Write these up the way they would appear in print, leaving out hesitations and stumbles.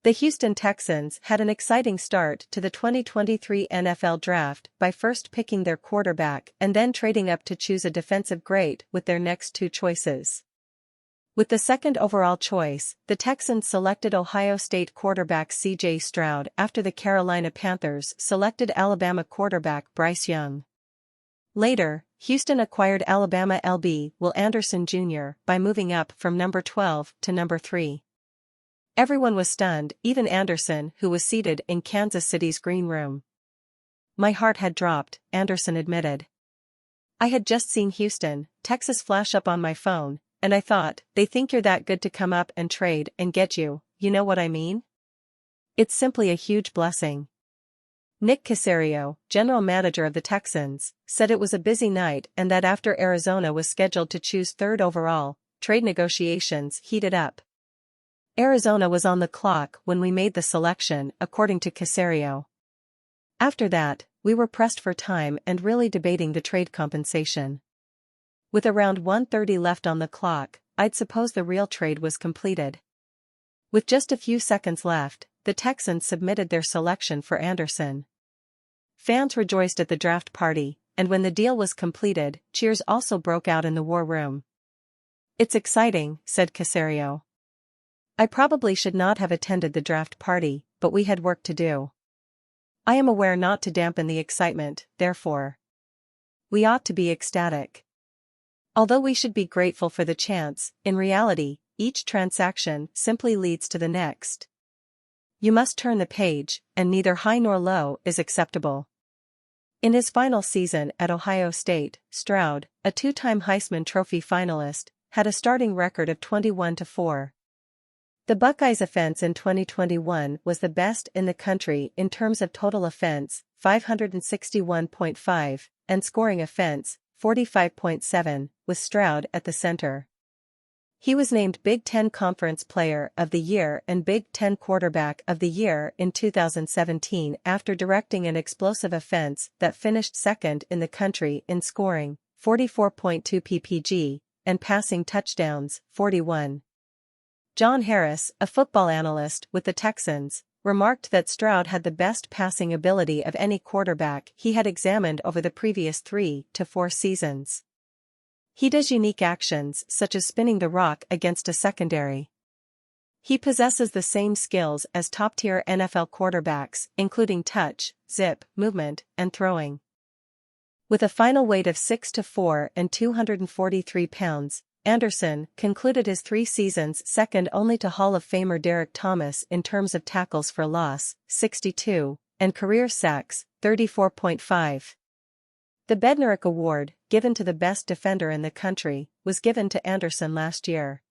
The Houston Texans had an exciting start to the 2023 NFL Draft by first picking their quarterback and then trading up to choose a defensive great with their next two choices. With the second overall choice, the Texans selected Ohio State quarterback C J Stroud after the Carolina Panthers selected Alabama quarterback Bryce Young. Later, Houston acquired Alabama LB Will Anderson Jr. by moving up from number 12 to number 3. Everyone was stunned, even Anderson, who was seated in Kansas City's green room. "My heart had dropped," Anderson admitted. "I had just seen Houston, Texas flash up on my phone, and I thought, they think you're that good to come up and trade and get you know what I mean? It's simply a huge blessing." Nick Caserio, general manager of the Texans, said it was a busy night and that after Arizona was scheduled to choose third overall, trade negotiations heated up. "Arizona was on the clock when we made the selection," according to Caserio. "After that, we were pressed for time and really debating the trade compensation. With around 1:30 left on the clock, I'd suppose the real trade was completed." With just a few seconds left, the Texans submitted their selection for Anderson. Fans rejoiced at the draft party, and when the deal was completed, cheers also broke out in the war room. "It's exciting," said Caserio. "I probably should not have attended the draft party, but we had work to do. I am aware not to dampen the excitement, therefore. We ought to be ecstatic. Although we should be grateful for the chance, in reality, each transaction simply leads to the next. You must turn the page, and neither high nor low is acceptable." In his final season at Ohio State, Stroud, a two-time Heisman Trophy finalist, had a starting record of 21-4. The Buckeyes' offense in 2021 was the best in the country in terms of total offense, 561.5, and scoring offense, 45.7, with Stroud at the center. He was named Big Ten Conference Player of the Year and Big Ten Quarterback of the Year in 2017 after directing an explosive offense that finished second in the country in scoring, 44.2 ppg, and passing touchdowns, 41. John Harris, a football analyst with the Texans, remarked that Stroud had the best passing ability of any quarterback he had examined over the previous 3 to 4 seasons. He does unique actions such as spinning the rock against a secondary. He possesses the same skills as top-tier NFL quarterbacks, including touch, zip, movement, and throwing. With a final weight of 6'4" and 243 pounds, Anderson concluded his 3 seasons second only to Hall of Famer Derek Thomas in terms of tackles for loss, 62, and career sacks, 34.5. The Bednarik Award, given to the best defender in the country, was given to Anderson last year.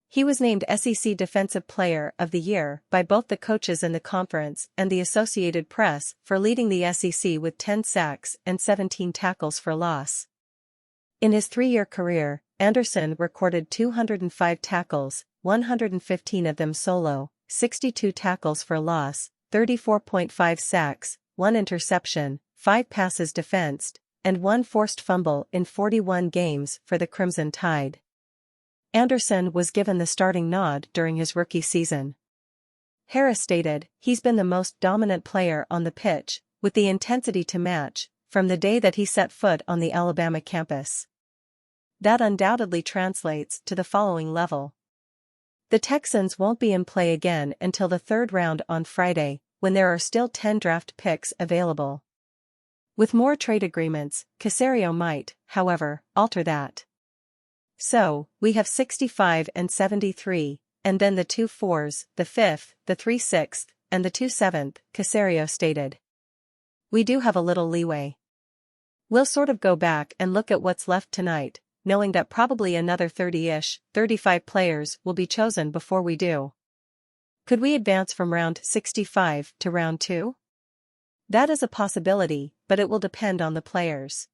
He was named SEC Defensive Player of the Year by both the coaches in the conference and the Associated Press for leading the SEC with 10 sacks and 17 tackles for loss. In his 3-year career, Anderson recorded 205 tackles, 115 of them solo, 62 tackles for loss, 34.5 sacks, 1 interception, 5 passes defensed, and 1 forced fumble in 41 games for the Crimson Tide. Anderson was given the starting nod during his rookie season. Harris stated, "He's been the most dominant player on the pitch, with the intensity to match, from the day that he set foot on the Alabama campus. That undoubtedly translates to the following level. The Texans won't be in play again until the 3rd round on Friday, when there are still 10 draft picks available. With more trade agreements, Caserio might, however, alter that. So, we have 65 and 73, and then the 2 4s, the 5th, the 3 6th, and the 2 7th, Caserio stated. We do have a little leeway. We'll sort of go back and look at what's left tonight, knowing that probably another 30-ish, 35 players will be chosen before we do. Could we advance from round 65 to round 2? That is a possibility, but it will depend on the players.